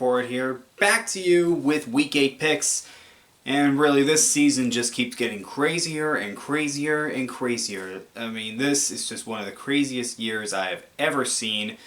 Report here, back to you with Week 8 picks. And really, this season just keeps getting crazier and crazier and crazier. I mean, this is just one of the craziest years I have ever seen.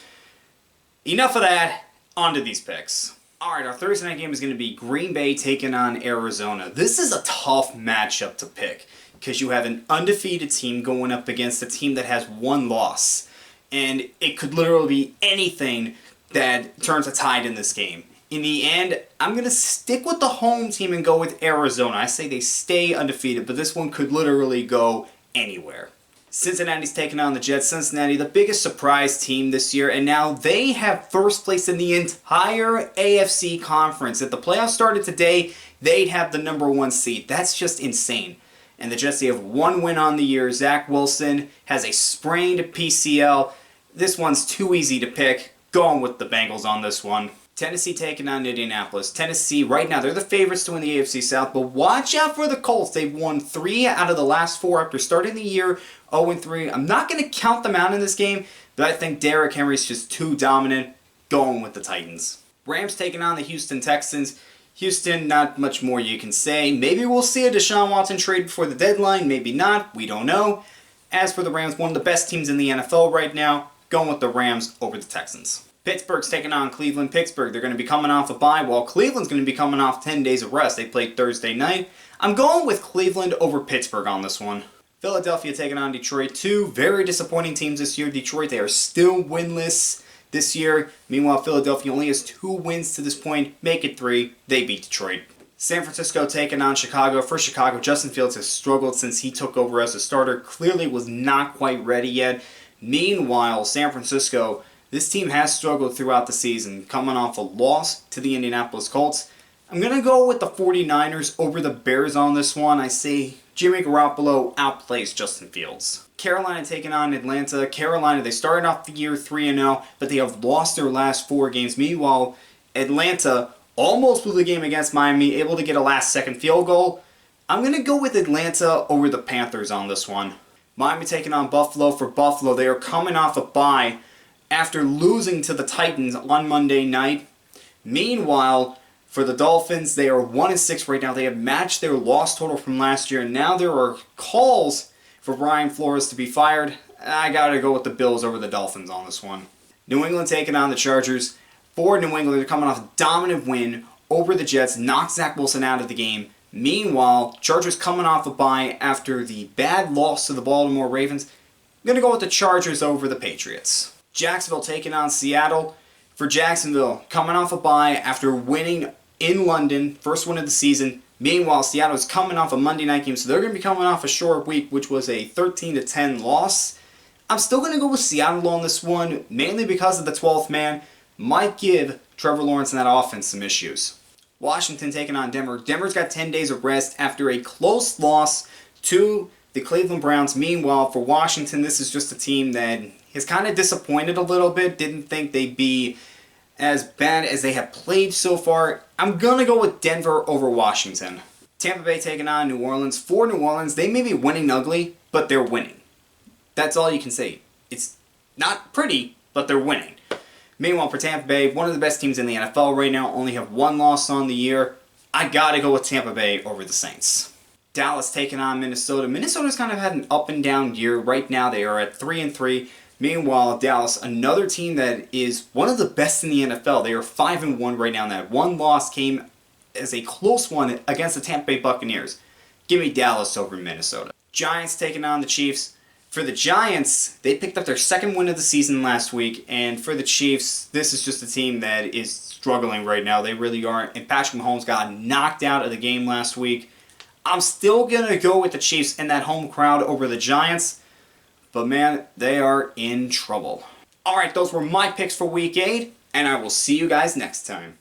Enough of that, on to these picks. Alright, our Thursday night game is going to be Green Bay taking on Arizona. This is a tough matchup to pick, because you have an undefeated team going up against a team that has one loss. And it could literally be anything that turns a tide in this game. In the end, I'm going to stick with the home team and go with Arizona. I say they stay undefeated, but this one could literally go anywhere. Cincinnati's taking on the Jets. Cincinnati, the biggest surprise team this year, and now they have first place in the entire AFC conference. If the playoffs started today, they'd have the #1 seed. That's just insane. And the Jets, they have one win on the year. Zach Wilson has a sprained PCL. This one's too easy to pick. Going with the Bengals on this one. Tennessee taking on Indianapolis. Tennessee, right now, they're the favorites to win the AFC South, but watch out for the Colts. They've won 3 out of the last 4 after starting the year 0-3. I'm not going to count them out in this game, but I think Derrick Henry's just too dominant. Going with the Titans. Rams taking on the Houston Texans. Houston, not much more you can say. Maybe we'll see a Deshaun Watson trade before the deadline. Maybe not. We don't know. As for the Rams, one of the best teams in the NFL right now. Going with the Rams over the Texans. Pittsburgh's taking on Cleveland. Pittsburgh, they're going to be coming off a bye, while Cleveland's going to be coming off 10 days of rest. They played Thursday night. I'm going with Cleveland over Pittsburgh on this one. Philadelphia taking on Detroit. 2 very disappointing teams this year. Detroit, they are still winless this year. Meanwhile, Philadelphia only has 2 wins to this point. Make it 3. They beat Detroit. San Francisco taking on Chicago. For Chicago, Justin Fields has struggled since he took over as a starter. Clearly was not quite ready yet. Meanwhile, San Francisco, this team has struggled throughout the season, coming off a loss to the Indianapolis Colts. I'm going to go with the 49ers over the Bears on this one. I say Jimmy Garoppolo outplays Justin Fields. Carolina taking on Atlanta. Carolina, they started off the year 3-0, but they have lost their last 4 games. Meanwhile, Atlanta almost blew the game against Miami, able to get a last-second field goal. I'm going to go with Atlanta over the Panthers on this one. Miami taking on Buffalo. For Buffalo, they are coming off a bye after losing to the Titans on Monday night. Meanwhile, for the Dolphins, they are 1-6 right now. They have matched their loss total from last year, and now there are calls for Brian Flores to be fired. I gotta go with the Bills over the Dolphins on this one. New England taking on the Chargers. For New England, they're coming off a dominant win over the Jets, knocked Zach Wilson out of the game. Meanwhile, Chargers coming off a bye after the bad loss to the Baltimore Ravens. I'm gonna go with the Chargers over the Patriots. Jacksonville taking on Seattle. For Jacksonville, coming off a bye after winning in London, first win of the season. Meanwhile, Seattle is coming off a Monday night game, so they're going to be coming off a short week, which was a 13-10 loss. I'm still going to go with Seattle on this one, mainly because of the 12th man. Might give Trevor Lawrence and that offense some issues. Washington taking on Denver. Denver's got 10 days of rest after a close loss to the Cleveland Browns. Meanwhile, for Washington, this is just a team that has kind of disappointed a little bit. Didn't think they'd be as bad as they have played so far. I'm going to go with Denver over Washington. Tampa Bay taking on New Orleans. For New Orleans, they may be winning ugly, but they're winning. That's all you can say. It's not pretty, but they're winning. Meanwhile, for Tampa Bay, one of the best teams in the NFL right now, only have 1 loss on the year. I got to go with Tampa Bay over the Saints. Dallas taking on Minnesota. Minnesota's kind of had an up and down year. Right now, they are at 3-3. Meanwhile, Dallas, another team that is one of the best in the NFL. They are 5-1 right now. That 1 loss came as a close one against the Tampa Bay Buccaneers. Give me Dallas over Minnesota. Giants taking on the Chiefs. For the Giants, they picked up their 2nd win of the season last week. And for the Chiefs, this is just a team that is struggling right now. They really are. And Patrick Mahomes got knocked out of the game last week. I'm still going to go with the Chiefs and that home crowd over the Giants. But man, they are in trouble. Alright, those were my picks for Week 8, and I will see you guys next time.